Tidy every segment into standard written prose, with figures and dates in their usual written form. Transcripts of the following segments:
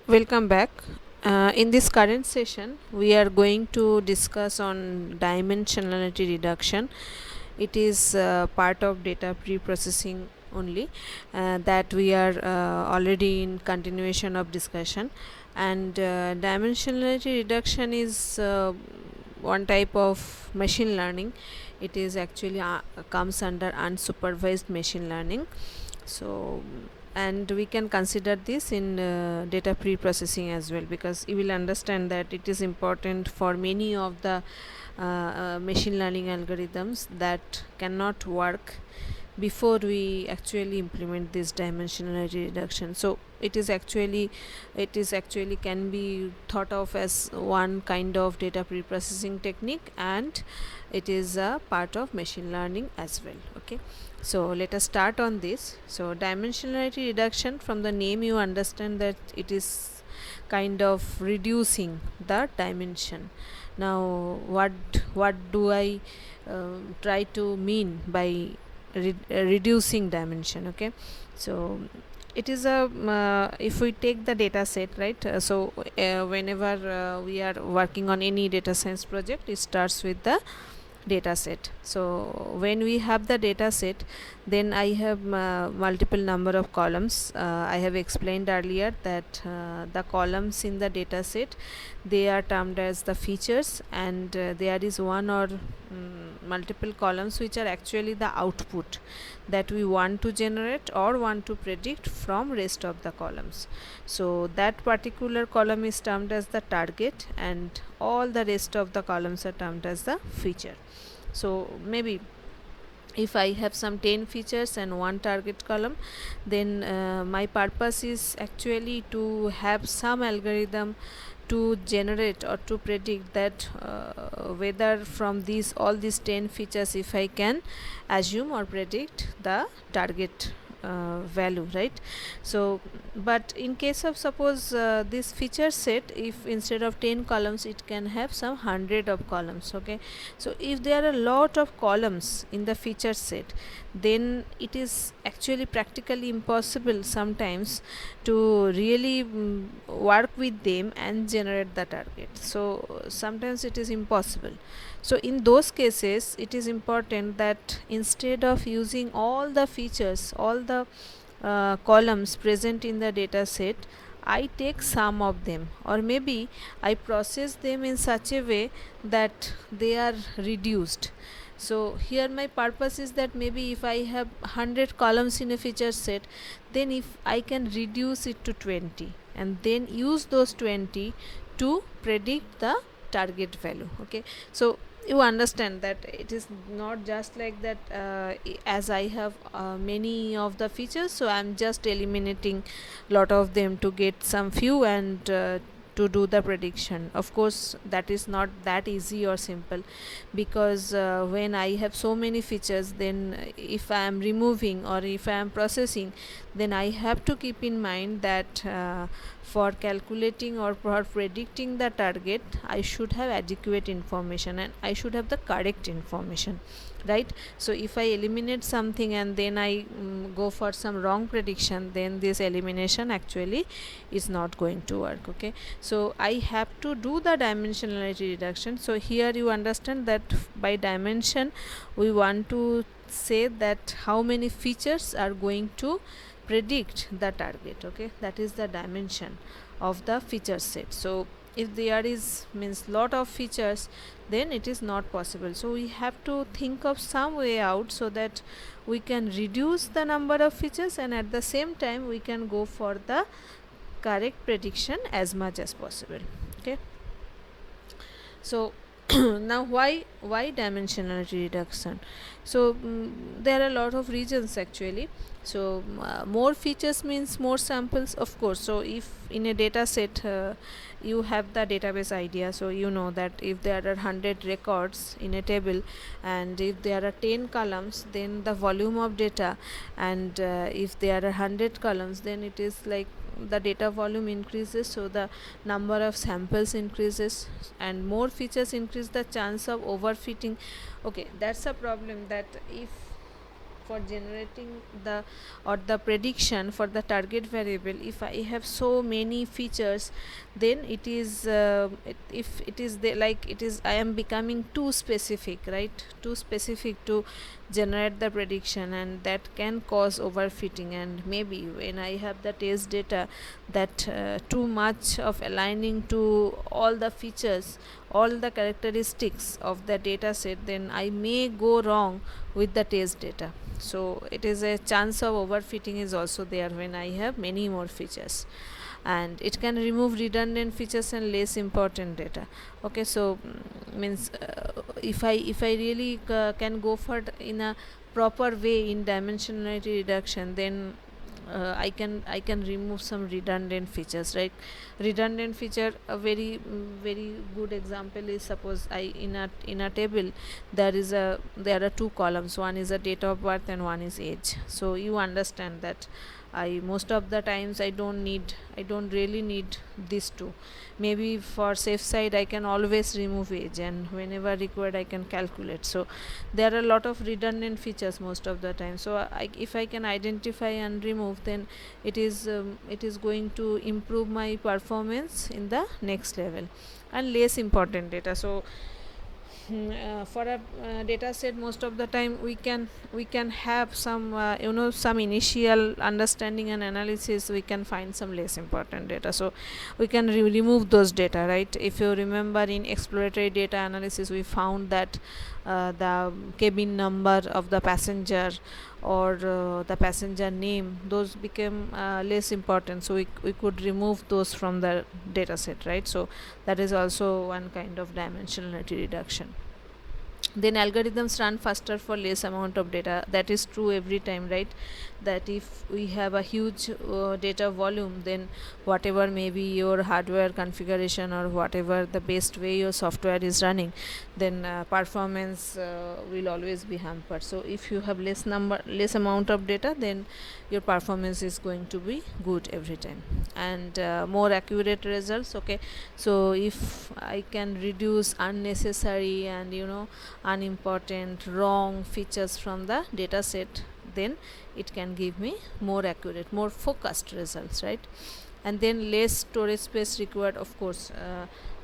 Welcome back. In this current session, we are going to discuss on dimensionality reduction. It is part of data pre-processing only that we are already in continuation of discussion. And dimensionality reduction is one type of machine learning. It is actually comes under unsupervised machine learning. So and we can consider this in data pre-processing as well, because you will understand that it is important for many of the machine learning algorithms that cannot work before we actually implement this dimensionality reduction. So it is actually can be thought of as one kind of data pre-processing technique, and it is a part of machine learning as well. Okay, so let us start on this. So dimensionality reduction, from the name you understand that it is kind of reducing the dimension. Now what do I try to mean by reducing dimension? Okay, so it is a if we take the data set, right? Whenever we are working on any data science project, it starts with the data set. So when we have the data set, then I have multiple number of columns. I have explained earlier that the columns in the data set, they are termed as the features, and there is one or multiple columns which are actually the output that we want to generate or want to predict from rest of the columns. So that particular column is termed as the target, and all the rest of the columns are termed as the feature. So maybe if I have some 10 features and one target column, then my purpose is actually to have some algorithm to generate or to predict that whether from these all these 10 features, if I can assume or predict the target value, right? So but in case of, suppose this feature set, if instead of 10 columns it can have some 100 of columns. Okay, so if there are a lot of columns in the feature set, then it is actually practically impossible sometimes to really work with them and generate the target. So sometimes it is impossible. So in those cases, it is important that instead of using all the features, all the columns present in the data set, I take some of them, or maybe I process them in such a way that they are reduced. So here my purpose is that maybe if I have 100 columns in a feature set, then if I can reduce it to 20 and then use those 20 to predict the target value. Okay, so you understand that it is not just like that, as I have many of the features, so I'm just eliminating lot of them to get some few and to do the prediction. Of course that is not that easy or simple, because when I have so many features, then if I am removing or if I am processing, then I have to keep in mind that for calculating or for predicting the target, I should have adequate information and I should have the correct information, right? So if I eliminate something and then I go for some wrong prediction, then this elimination actually is not going to work. Okay, so I have to do the dimensionality reduction. So here you understand that by dimension we want to say that how many features are going to predict the target. Okay, that is the dimension of the feature set. So if there is means lot of features, then it is not possible. So we have to think of some way out so that we can reduce the number of features, and at the same time we can go for the correct prediction as much as possible. Okay, so now why dimensionality reduction? So there are a lot of reasons actually. So more features means more samples, of course. So if in a data set you have the database idea, so you know that if there are 100 records in a table and if there are 10 columns, then the volume of data, and if there are 100 columns, then it is like the data volume increases, so the number of samples increases, and more features increase the chance of overfitting. Okay, that's a problem, that if for generating the or the prediction for the target variable, if I have so many features, then it is if it is like it is, I am becoming too specific, right, too specific to generate the prediction, and that can cause overfitting. And maybe when I have the test data that too much of aligning to all the features, all the characteristics of the data set, then I may go wrong with the test data. So it is a chance of overfitting is also there when I have many more features. And it can remove redundant features and less important data. Okay, so means if I really can go for in a proper way in dimensionality reduction, then I can remove some redundant features, right? Redundant feature, a very good example is, suppose I in a table there are two columns, one is a date of birth and one is age. So you understand that I most of the times I don't really need these two. Maybe for safe side I can always remove age, and whenever required I can calculate. So there are a lot of redundant features most of the time. So if I can identify and remove, then it is going to improve my performance in the next level. And less important data, so for a data set, most of the time we can have some some initial understanding and analysis, we can find some less important data, so we can remove those data, right? If you remember, in exploratory data analysis we found that the cabin number of the passenger or the passenger name, those became less important, so we could remove those from the data set, right? So that is also one kind of dimensionality reduction. Then algorithms run faster for less amount of data. That is true every time, right? That if we have a huge data volume, then whatever may be your hardware configuration or whatever the best way your software is running, then performance will always be hampered. So if you have less amount of data, then your performance is going to be good every time. And more accurate results. Okay, so if I can reduce unnecessary and unimportant wrong features from the data set, then it can give me more accurate, more focused results, right? And then less storage space required. Of course,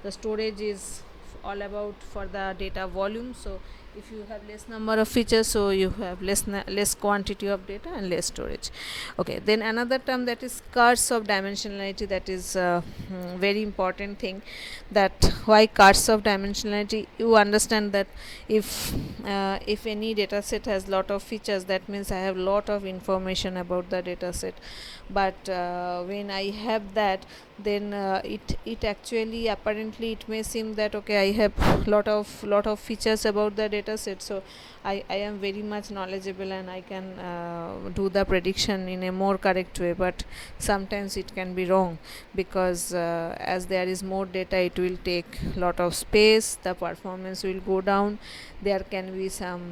the storage is all about for the data volume. So if you have less number of features, so you have less quantity of data and less storage. Okay, then another term, that is curse of dimensionality. That is very important thing. That why curse of dimensionality? You understand that if any data set has lot of features, that means I have lot of information about the data set. But when I have that, then it actually, apparently it may seem that okay, I have lot of features about the data set, so I am very much knowledgeable and I can do the prediction in a more correct way. But sometimes it can be wrong, because as there is more data, it will take lot of space, the performance will go down. There can be some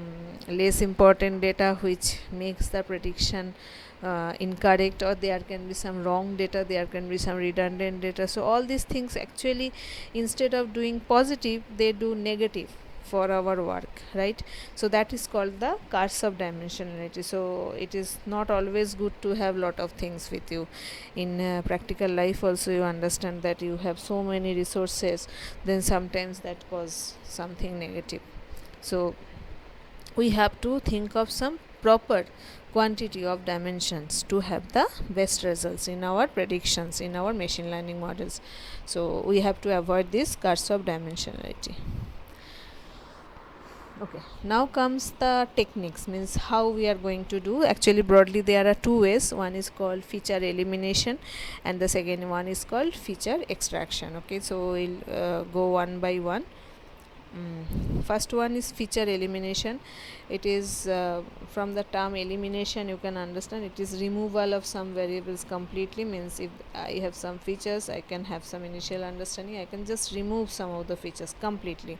less important data which makes the prediction incorrect, or there can be some wrong data, there can be some redundant data. So all these things actually, instead of doing positive, they do negative for our work, right? So that is called the curse of dimensionality. So it is not always good to have lot of things with you in practical life. Also you understand that you have so many resources, then sometimes that cause something negative. So we have to think of some proper quantity of dimensions to have the best results in our predictions, in our machine learning models. So we have to avoid this curse of dimensionality. Okay, now comes the techniques, means how we are going to do. Actually broadly there are two ways. One is called feature elimination and the second one is called feature extraction. Okay, so we'll go one by one. First one is feature elimination. It is from the term elimination you can understand it is removal of some variables completely. Means if I have some features, I can have some initial understanding, I can just remove some of the features completely,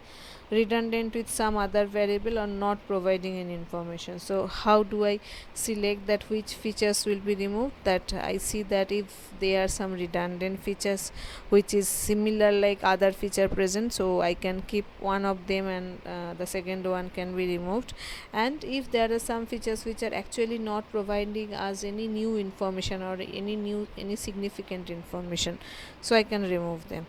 redundant with some other variable or not providing any information. So how do I select that which features will be removed? That I see that if there are some redundant features which is similar like other feature present, so I can keep one one of them and the second one can be removed. And if there are some features which are actually not providing us any new information or any significant information, so I can remove them.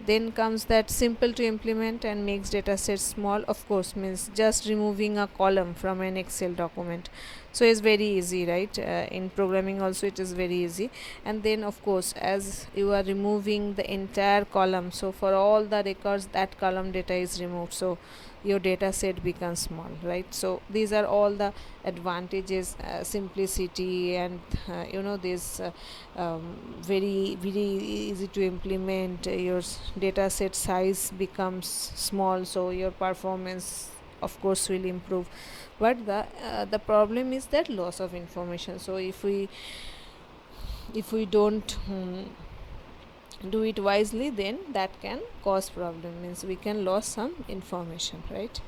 Then comes that simple to implement and makes data sets small. Of course, means just removing a column from an Excel document, so it's very easy, right? In programming also it is very easy. And then of course, as you are removing the entire column, so for all the records that column data is removed, so your data set becomes small, right? So these are all the advantages, simplicity, and this very easy to implement. Your data set size becomes small, so your performance of course will improve. But the problem is that loss of information. So if we don't do it wisely, then that can cause problem, means we can lose some information, right?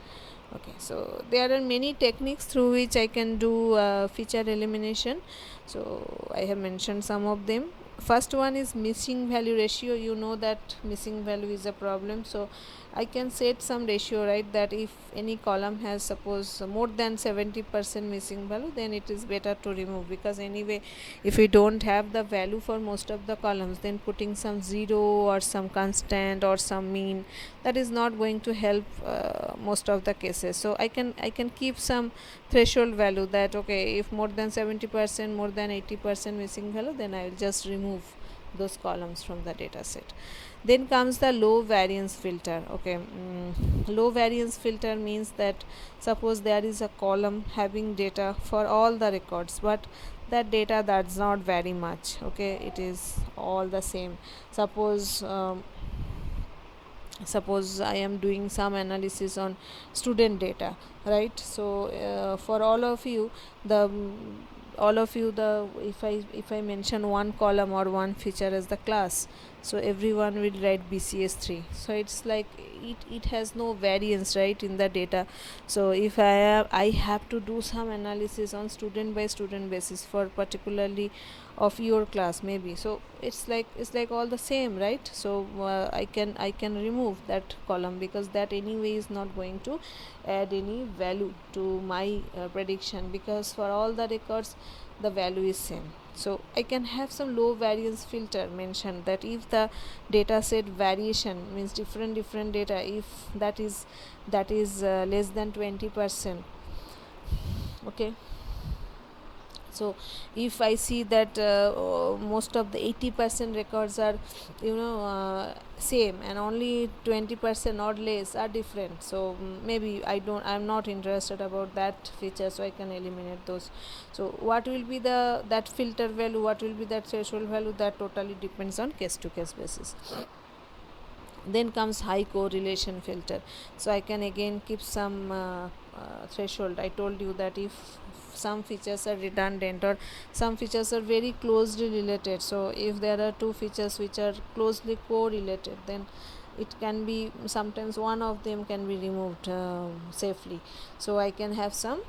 Okay, so there are many techniques through which I can do feature elimination. So I have mentioned some of them. First one is missing value ratio. You know that missing value is a problem, so I can set some ratio, right? That if any column has suppose more than 70% missing value, then it is better to remove, because anyway if we don't have the value for most of the columns, then putting some zero or some constant or some mean, that is not going to help most of the cases. So I can keep some threshold value, that okay, if more than 70%, more than 80% missing value, then I will just remove those columns from the data set. Then comes the low variance filter. Okay, low variance filter means that suppose there is a column having data for all the records, but that data does not vary much. Okay, it is all the same. Suppose I am doing some analysis on student data, right? So for all of you, the if I mention one column or one feature as the class, so everyone will write BCS3. So it's like it has no variance, right, in the data. So if I have to do some analysis on student by student basis for particularly of your class maybe, so it's like all the same, right? So I can remove that column, because that anyway is not going to add any value to my prediction, because for all the records the value is same. So I can have some low variance filter mentioned, that if the data set variation means different data, if that is less than 20%. Okay, so if I see that most of the 80% records are same, and only 20% or less are different, so maybe I'm not interested about that feature, so I can eliminate those. So what will be that filter value, what will be that threshold value, that totally depends on case to case basis. Then comes high correlation filter. So I can again keep some threshold. I told you that if some features are redundant or some features are very closely related, so if there are two features which are closely correlated, then it can be sometimes one of them can be removed safely. So I can have some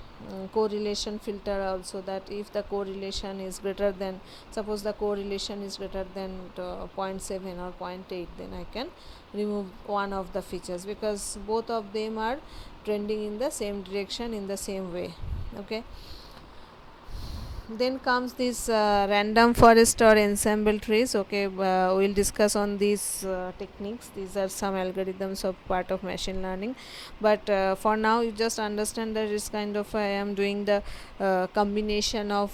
correlation filter also, that if the correlation is greater than, suppose the correlation is greater than 0.7 or 0.8, then I can remove one of the features, because both of them are trending in the same direction in the same way. Okay, then comes this random forest or ensemble trees. Okay, we'll discuss on these techniques. These are some algorithms of part of machine learning, but for now you just understand that it's kind of I am doing the combination of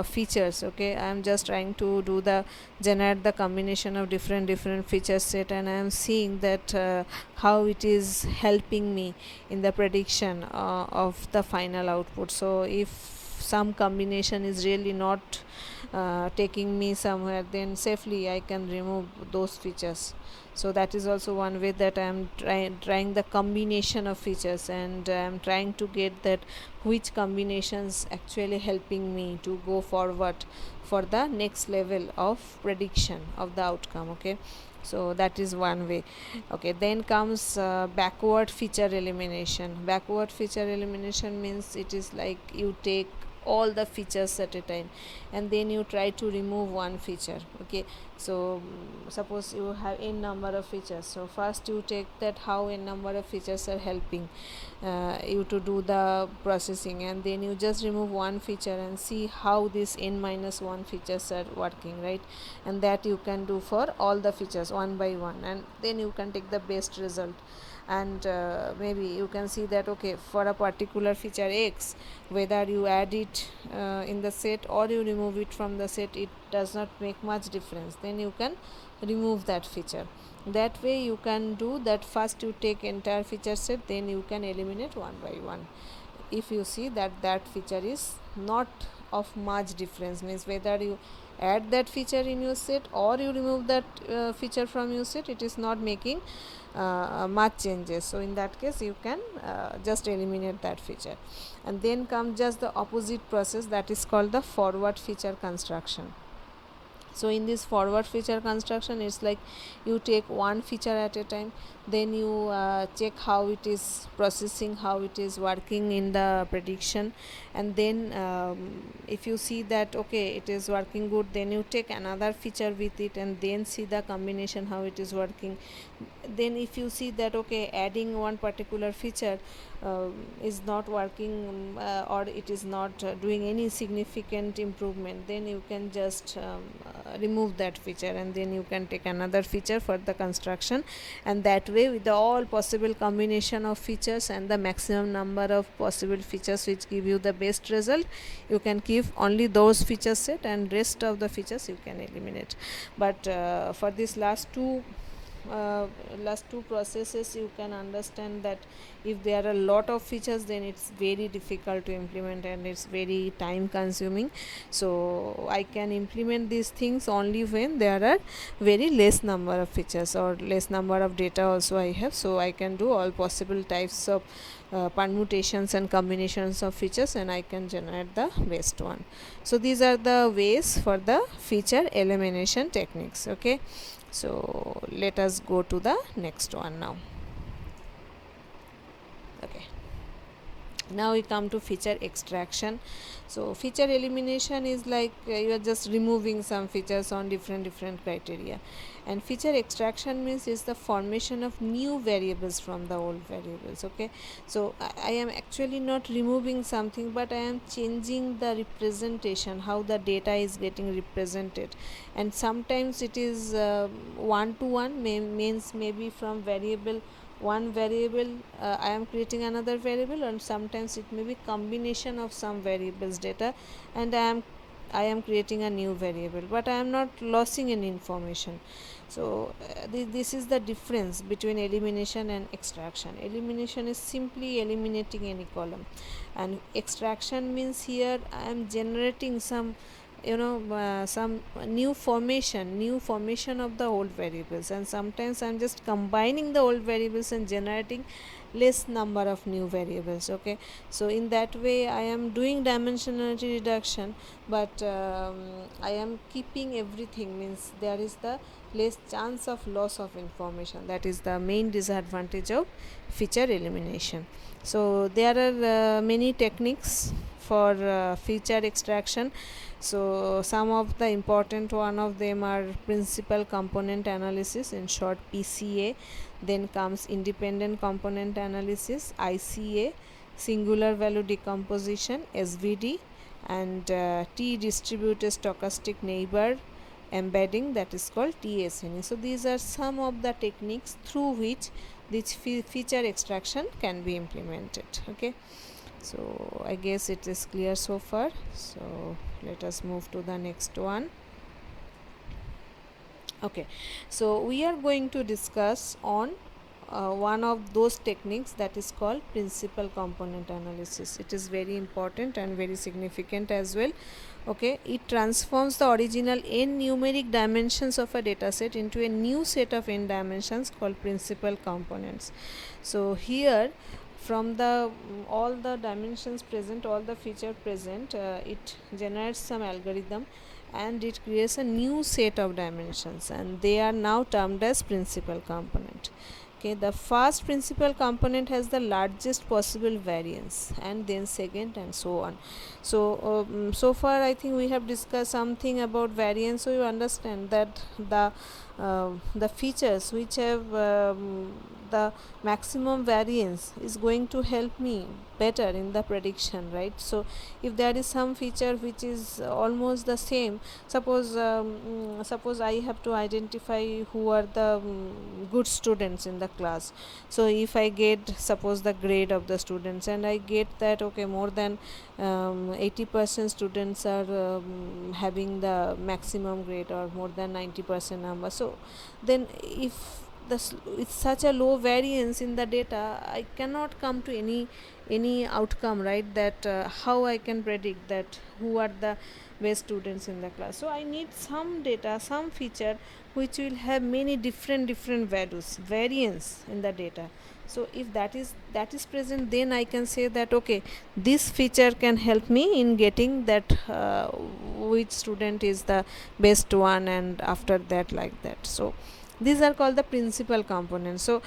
features. Okay, I am just trying to do the generate the combination of different feature set, and I am seeing that how it is helping me in the prediction of the final output. So if some combination is really not taking me somewhere, then safely I can remove those features. So that is also one way that I am trying the combination of features, and I am trying to get that which combinations actually helping me to go forward for the next level of prediction of the outcome. Okay, so that is one way. Okay, then comes backward feature elimination. Backward feature elimination means it is like you take all the features at a time, and then you try to remove one feature. Okay, so suppose you have n number of features, so first you take that how n number of features are helping you to do the processing, and then you just remove one feature and see how this n minus 1 features are working, right? And that you can do for all the features one by one, and then you can take the best result. And maybe you can see that okay, for a particular feature x, whether you add it in the set or you remove it from the set, it does not make much difference, then you can remove that feature. That way you can do that, first you take entire feature set, then you can eliminate one by one. If you see that that feature is not of much difference, means whether you add that feature in your set or you remove that feature from your set, it is not making much changes. So in that case you can just eliminate that feature. And then comes just the opposite process, that is called the forward feature construction. So in this forward feature construction, it's like you take one feature at a time, then you check how it is processing, how it is working in the prediction, and then if you see that okay, it is working good, then you take another feature with it and then see the combination how it is working. Then if you see that okay, adding one particular feature is not working or it is not doing any significant improvement, then you can just remove that feature, and then you can take another feature for the construction. And that way, with the all possible combination of features and the maximum number of possible features which give you the best result, you can keep only those feature set, and rest of the features you can eliminate. But for this last two processes, you can understand that if there are a lot of features, then it's very difficult to implement and it's very time consuming. So I can implement these things only when there are very less number of features or less number of data also I have, so I can do all possible types of permutations and combinations of features, and I can generate the best one. So these are the ways for the feature elimination techniques. Okay, so let us go to the next one now. Okay, now we come to feature extraction. So feature elimination is like you are just removing some features on different criteria, and feature extraction means is the formation of new variables from the old variables. Okay, so I am actually not removing something, but I am changing the representation, how the data is getting represented. And sometimes it is one to one, means maybe from variable one variable I am creating another variable, and sometimes it may be combination of some variables data, and I am creating a new variable, but I am not losing any information. So this is the difference between elimination and extraction. Elimination is simply eliminating any column, and extraction means here I am generating some some new formation of the old variables, and sometimes I'm just combining the old variables and generating less number of new variables. Okay, so in that way I am doing dimensionality reduction, but I am keeping everything, means there is the less chance of loss of information. That is the main disadvantage of feature elimination. So there are many techniques for feature extraction. So some of the important one of them are principal component analysis, in short PCA, then comes independent component analysis, ICA, singular value decomposition, SVD, and T distributed stochastic neighbor embedding, that is called TSNE. So these are some of the techniques through which this feature extraction can be implemented. Okay, so I guess it is clear so far. So let us move to the next one. Okay, so we are going to discuss on one of those techniques, that is called principal component analysis. It is very important and very significant as well. Okay, it transforms the original n numeric dimensions of a dataset into a new set of n dimensions called principal components. So here, from the all the dimensions present, all the feature present, it generates some algorithm and it creates a new set of dimensions, and they are now termed as principal component. okay, the first principal component has the largest possible variance, and then second, and so on. So so far I think we have discussed something about variance, so you understand that the features which have the maximum variance is going to help me better in the prediction, right? So if there is some feature which is almost the same, suppose I have to identify who are the good students in the class. So if I get, suppose, the grade of the students, and I get that okay, more than 80% students are having the maximum grade, or more than 90% number. So then if with such a low variance in the data, I cannot come to any outcome, right? That how I can predict that who are the best students in the class. So I need some data, some feature which will have many different values, variance in the data. So if that is present, then I can say that okay, this feature can help me in getting that which student is the best one, and after that, like that. So these are called the principal components. So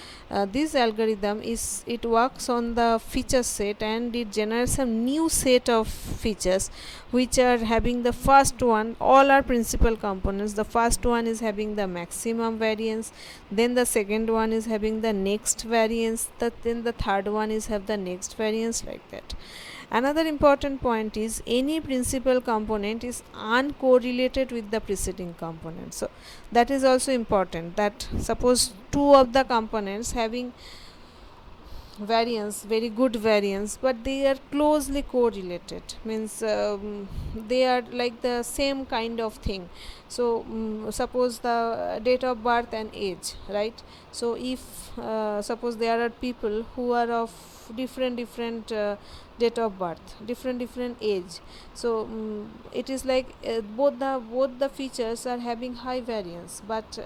this algorithm is, it works on the feature set, and it generates a new set of features which are having the first one. All are principal components. The first one is having the maximum variance, then the second one is having the next variance, then the third one is have the next variance, like that. Another important point is any principal component is uncorrelated with the preceding component. So that is also important, that suppose two of the components having variance, very good variance, but they are closely correlated, means they are like the same kind of thing. So suppose the date of birth and age, right? So if suppose there are people who are of different date of birth, different age. So it is like both the features are having high variance, but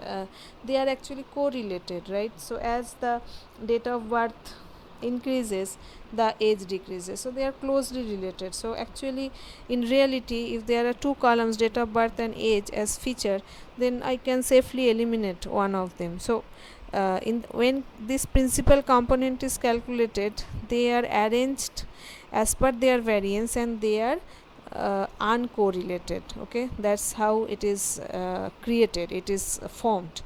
they are actually correlated, right? So as the date of birth increases, the age decreases, so they are closely related. So actually, in reality, if there are two columns, date of birth and age, as feature, then I can safely eliminate one of them. So when this principal component is calculated, they are arranged as per their variance, and they are uncorrelated. Okay, that's how it is created, it is formed.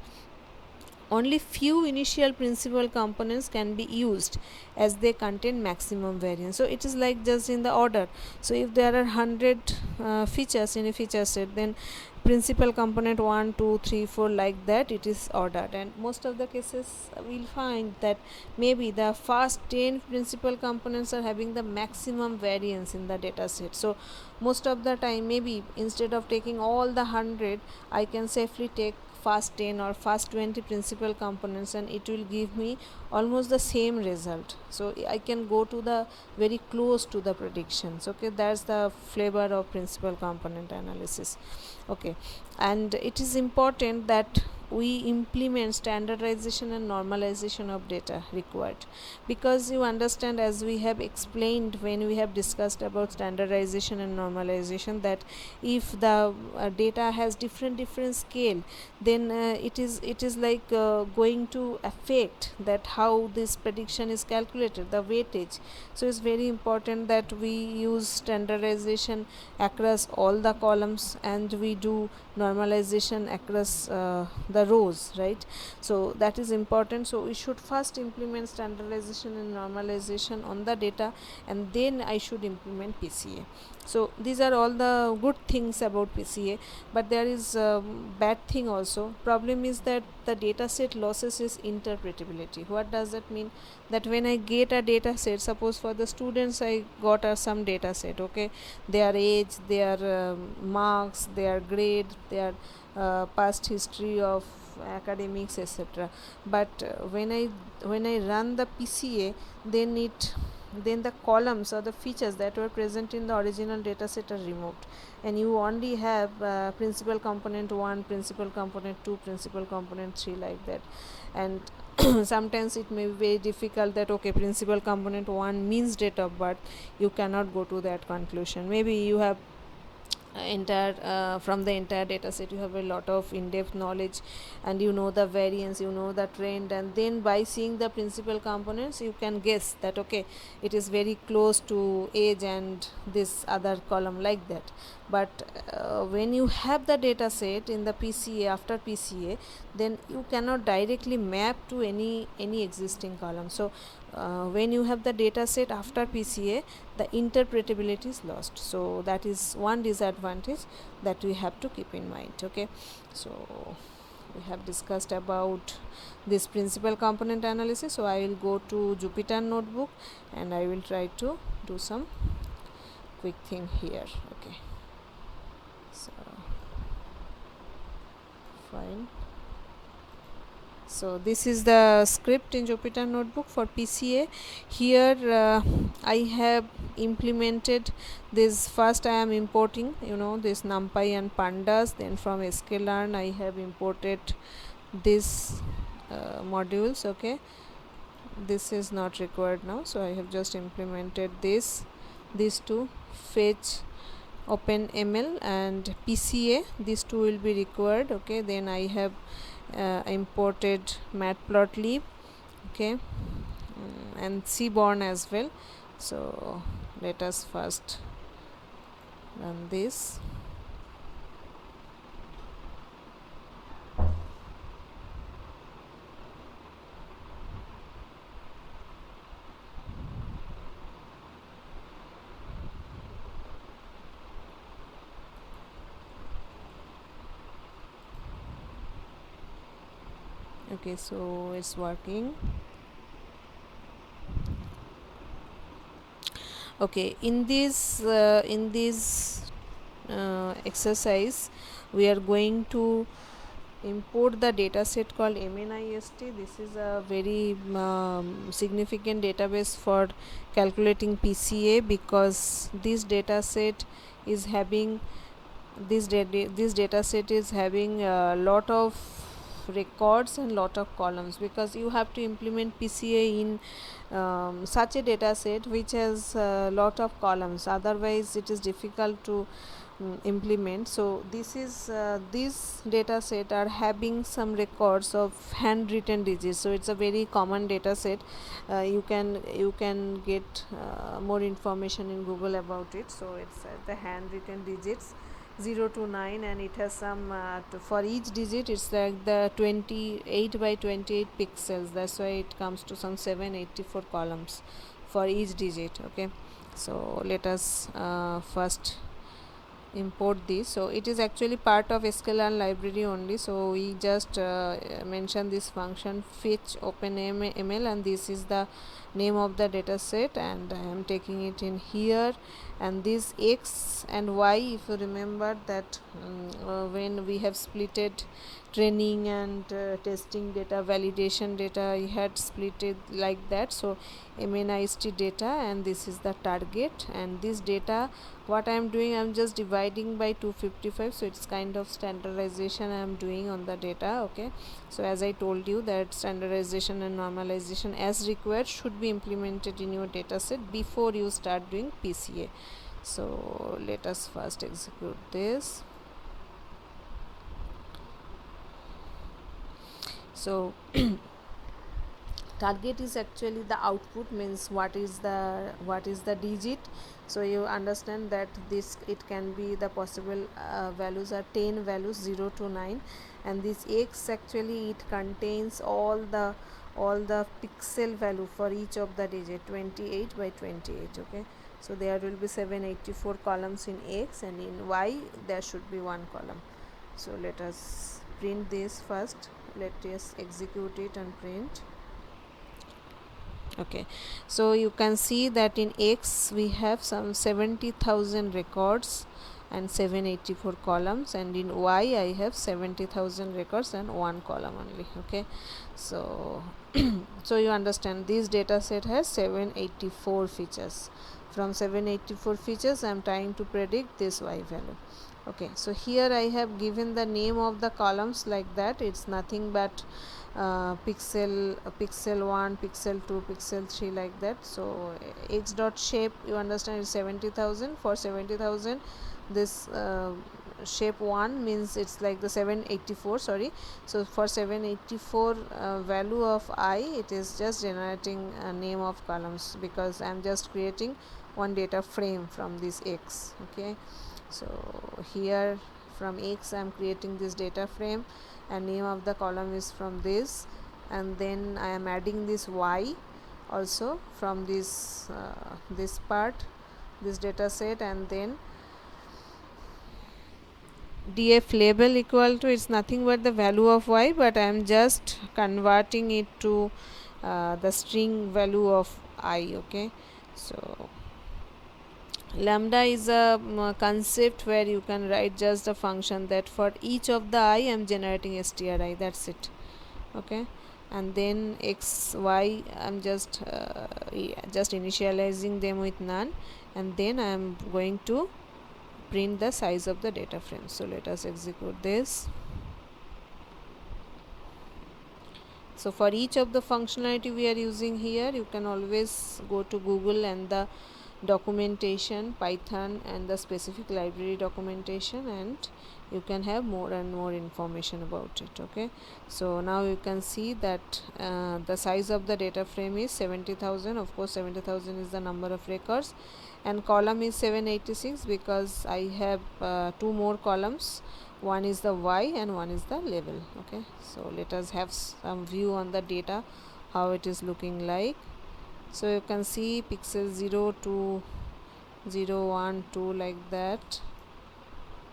Only few initial principal components can be used, as they contain maximum variance. So it is like just in the order. So if there are 100 features in a feature set, then principal component 1 2 3 4, like that it is ordered. And most of the cases we'll find that maybe the first 10 principal components are having the maximum variance in the data set. So most of the time, maybe instead of taking all the 100, I can safely take first 10 or first 20 principal components, and it will give me almost the same result. So I can go to the very close to the predictions. Okay, that's the flavor of principal component analysis. Okay, and it is important that we implement standardization and normalization of data required, because you understand, as we have explained when we have discussed about standardization and normalization, that if the data has different scale, then it is like going to affect that how this prediction is calculated, the weightage. So it's very important that we use standardization across all the columns, and we do normalization across the rows, right? So that is important. So we should first implement standardization and normalization on the data, and then I should implement PCA. So these are all the good things about PCA, but there is a bad thing also. Problem is that the data set losses is interpretability. What does that mean? That when I get a data set, suppose for the students I got some data set, okay, their age, their marks, their grade, their past history of academics, etc. But when I run the PCA, then the columns or the features that were present in the original data set are removed, and you only have principal component 1, principal component 2, principal component 3, like that. And sometimes it may be very difficult that okay, principal component 1 means date of birth, you cannot go to that conclusion. Maybe you have from the entire data set. You have a lot of in-depth knowledge, and you know the variance, you know the trend, and then by seeing the principal components you can guess that okay, it is very close to age and this other column, like that. But when you have the data set in the PCA, after PCA, then you cannot directly map to any existing column. So when you have the data set after PCA, the interpretability is lost. So that is one disadvantage that we have to keep in mind. Okay, so we have discussed about this principal component analysis. So I will go to Jupyter notebook and I will try to do some quick thing here. Okay, so fine. So this is the script in Jupyter notebook for PCA. Here I have implemented this. First I am importing this NumPy and pandas, then from sklearn I have imported this modules. Okay, this is not required now, so I have just implemented these two, fetch, OpenML and PCA. These two will be required. Okay, then I have imported matplotlib, okay, and Seaborn as well. So let us first run this. Okay, so it's working. Okay, in this exercise we are going to import the data set called MNIST. This is a very significant database for calculating PCA, because this data set is having this data set is having a lot of records and lot of columns, because you have to implement PCA in such a data set which has a lot of columns, otherwise it is difficult to implement. So this is this data set are having some records of handwritten digits, so it's a very common data set. You can get more information in Google about it. So it's the handwritten digits 0 to 9, and it has some for each digit it's like the 28 by 28 pixels. That's why it comes to some 784 columns for each digit. Okay, so let us first import this. So it is actually part of sklearn library only, so we just mention this function fetch OpenML, and this is the name of the data set, and I am taking it in here. And this x and y, if you remember that when we have splitted training and testing data, validation data, I had split it like that. So MNIST data, and this is the target, and this data what I am doing, I am just dividing by 255, so it's kind of standardization I am doing on the data. Okay, so as I told you that standardization and normalization as required should be implemented in your data set before you start doing PCA. So let us first execute this. So target is actually the output, means what is the digit. So you understand that this, it can be the possible values are 10 values 0 to 9, and this x actually it contains all the pixel value for each of the digit 28 by 28. Okay, so there will be 784 columns in x, and in y there should be one column. So let us print this first. Let us execute it and print. Okay, so you can see that in x we have some 70,000 records and 784 columns, and in y I have 70,000 records and one column only. Okay, so so you understand this data set has 784 features. From 784 features I am trying to predict this y value. Okay, so here I have given the name of the columns like that. It's nothing but pixel 1, pixel 2, pixel 3, like that. So x dot shape, you understand, is 70,000. For 70,000, this shape 1 means it's like the 784, sorry. So for 784 value of I, it is just generating a name of columns, because I'm just creating one data frame from this x. Okay, so here from x I'm creating this data frame, and name of the column is from this, and then I am adding this y also from this this part, this data set, and then df label equal to, it's nothing but the value of y, but I am just converting it to the string value of I. Okay, so lambda is a concept where you can write just a function that for each of the I am generating stri, that's it. Okay, and then x y I'm just initializing them with none, and then I am going to print the size of the data frame. So let us execute this. So for each of the functionality we are using here, you can always go to Google and the documentation, Python and the specific library documentation, and you can have more and more information about it. Okay, so now you can see that the size of the data frame is 70,000. Of course 70,000 is the number of records, and column is 786 because I have two more columns, one is the y and one is the level. Okay, so let us have some view on the data, how it is looking like. So you can see pixel 0 to 0 1 2 like that,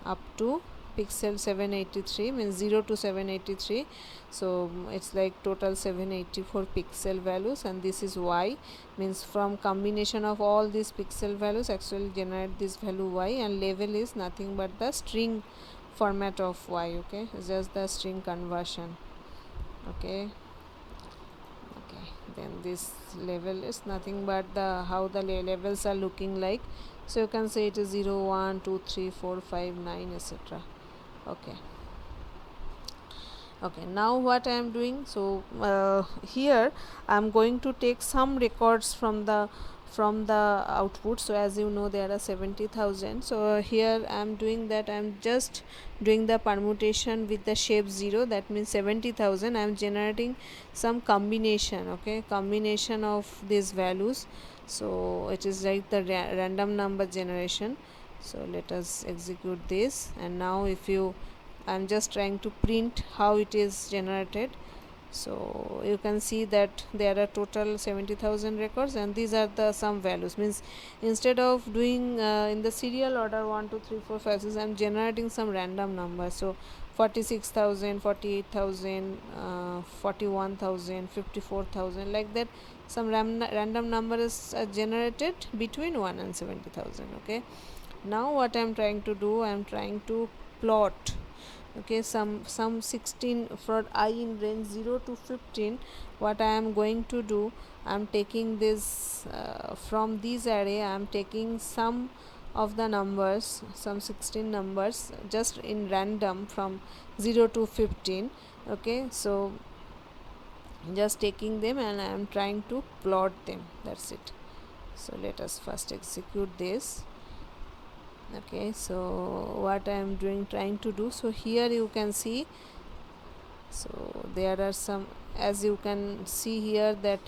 up to pixel 783, means 0 to 783. So it's like total 784 pixel values, and this is y, means from combination of all these pixel values actually generate this value y, and level is nothing but the string format of y. Okay, it's just the string conversion. Okay, then this level is nothing but the how the levels are looking like. So you can say it is 0 1 2 3 4 5 9 etc. Okay, now what I am doing, so here I am going to take some records from the output. So as you know there are 70,000, so here I am doing that, I am just doing the permutation with the shape 0, that means 70,000 I am generating some combination. Okay, combination of these values, so it is like the random number generation. So let us execute this, and now if you, I'm just trying to print how it is generated. So you can see that there are total 70,000 records, and these are the some values, means instead of doing in the serial order 1 2 3 4 5 6, I'm generating some random number. So 46,000, 48,000, 41,000, 54,000, like that some random number is generated between 1 and 70,000. Okay, now what I'm trying to do, I'm trying to plot. Okay, some 16 for I in range 0 to 15. What I am going to do, I am taking this from this array, I am taking some of the numbers, some 16 numbers just in random from 0 to 15. Okay, so just taking them and I am trying to plot them, that's it. So let us first execute this. Okay, so what I am doing, trying to do, so here you can see, so there are some, as you can see here, that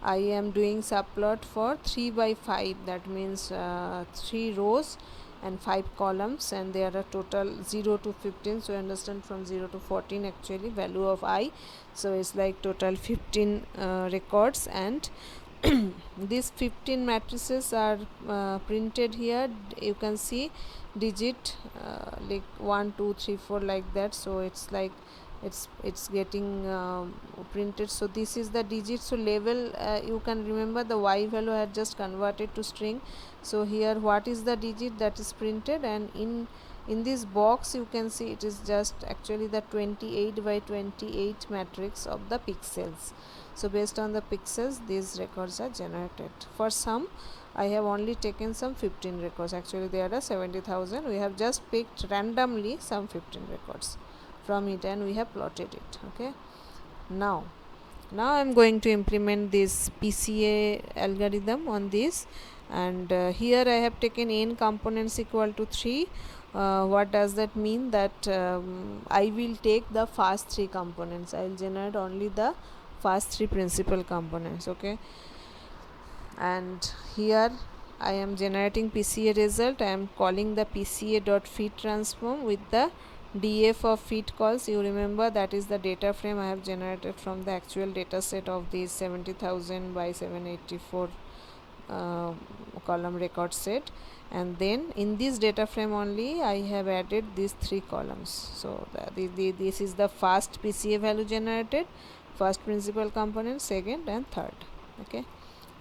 I am doing subplot for 3 by 5, that means 3 rows and 5 columns, and there are total 0 to 15. So you understand, from 0 to 14 actually value of I, so it's like total 15 records, and these 15 matrices are printed here. You can see digit like 1 2 3 4 like that, so it's like it's getting printed. So this is the digit. So level, you can remember the y value had just converted to string. So here what is the digit that is printed, and in in this box you can see it is just actually the 28 by 28 matrix of the pixels. So based on the pixels these records are generated. For some I have only taken some 15 records. Actually there are 70,000. We have just picked randomly some 15 records from it and we have plotted it. Okay, now I'm going to implement this PCA algorithm on this, and here I have taken n components equal to 3. What does that mean? That I will take the first 3 components. I will generate only the first 3 principal components. Okay, and here I am generating PCA result. I am calling the PCA.feed transform with the df of feed calls. You remember that is the data frame I have generated from the actual data set of these 70,000 by 784 column record set, and then in this data frame only I have added these 3 columns. So this is the first PCA value generated, first principal component, second and third. Okay,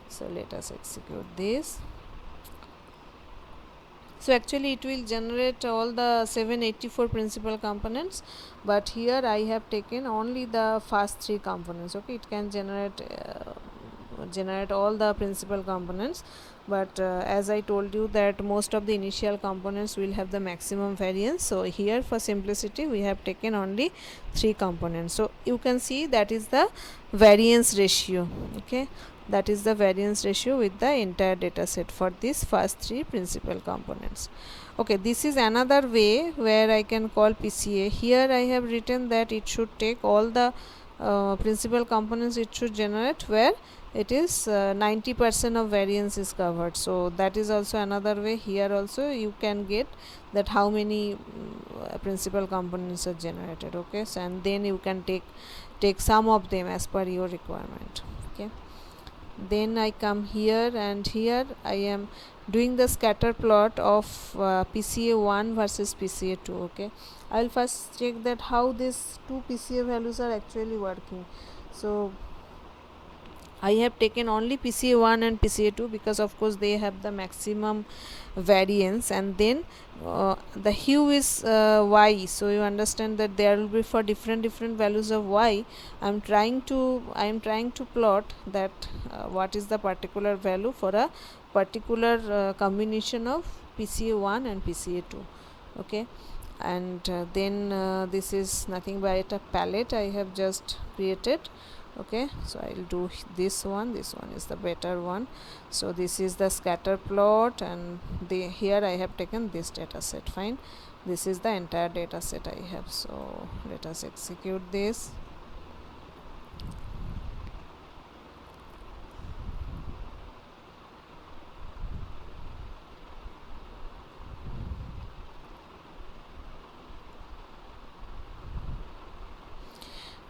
so let us execute this. So actually it will generate all the 784 principal components, but here I have taken only the first 3 components. Okay, it can generate all the principal components, but as I told you that most of the initial components will have the maximum variance, so here for simplicity we have taken only 3 components. So you can see that is the variance ratio. Okay, that is the variance ratio with the entire data set for these first 3 principal components. Okay, this is another way where I can call PCA. Here I have written that it should take all the principal components it should generate where it is 90% of variance is covered. So that is also another way. Here also you can get that how many principal components are generated. Okay, so and then you can take some of them as per your requirement. Okay, then I come here and here I am doing the scatter plot of PCA1 versus PCA2. Okay, I will first check that how these two PCA values are actually working. So I have taken only PCA1 and PCA2 because of course they have the maximum variance, and then the hue is y, so you understand that there will be for different values of y. I am trying to plot that what is the particular value for a particular combination of PCA1 and PCA2. Okay, and then this is nothing but a palette I have just created. Okay, so I'll do this one is the better one. So this is the scatter plot, and here I have taken this data set. Fine, this is the entire data set I have. So let us execute this.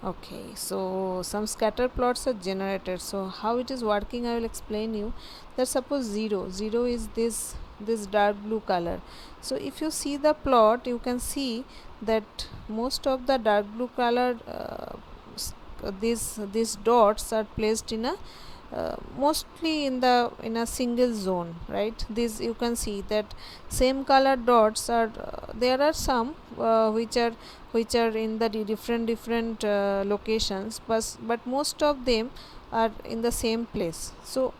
Okay, so some scatter plots are generated. So how it is working I will explain you. That suppose 0 is this dark blue color. So if you see the plot you can see that most of the dark blue color these dots are placed in a mostly in a single zone, right? This you can see that same color dots are there are some which are in the different locations, but most of them are in the same place. So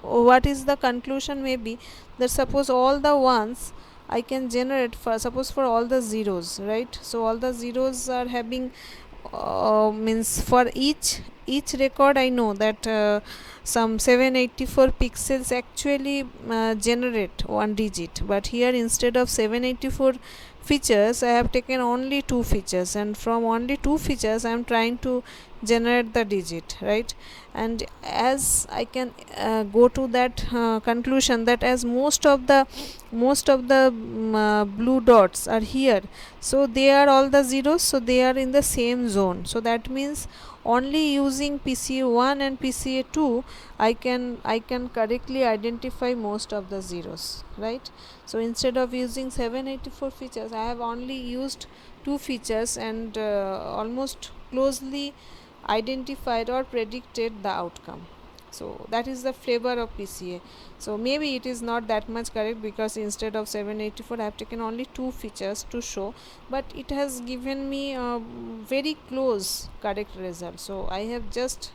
what is the conclusion? Maybe that suppose all the ones I can generate for suppose for all the zeros, right? So all the zeros are having means for each record I know that some 784 pixels actually generate one digit, but here instead of 784 features I have taken only 2 features, and from only 2 features I am trying to generate the digit, right? And as I can go to that conclusion that as most of the blue dots are here, so they are all the zeros, so they are in the same zone. So that means only using PCA1 and PCA2 I can correctly identify most of the zeros, right? So instead of using 784 features I have only used 2 features and almost closely identified or predicted the outcome. So that is the flavor of PCA. So maybe it is not that much correct, because instead of 784 I have taken only 2 features to show, but it has given me a very close correct result. So I have just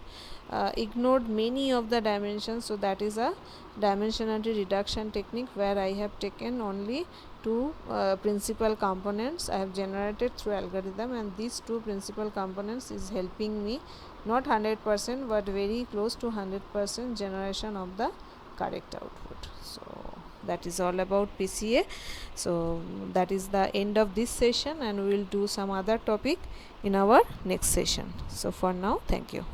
ignored many of the dimensions. So that is a dimensionality reduction technique, where I have taken only 2 principal components I have generated through algorithm, and these 2 principal components is helping me not 100% but very close to 100% generation of the correct output. So that is all about PCA. So that is the end of this session, and we will do some other topic in our next session. So for now, thank you.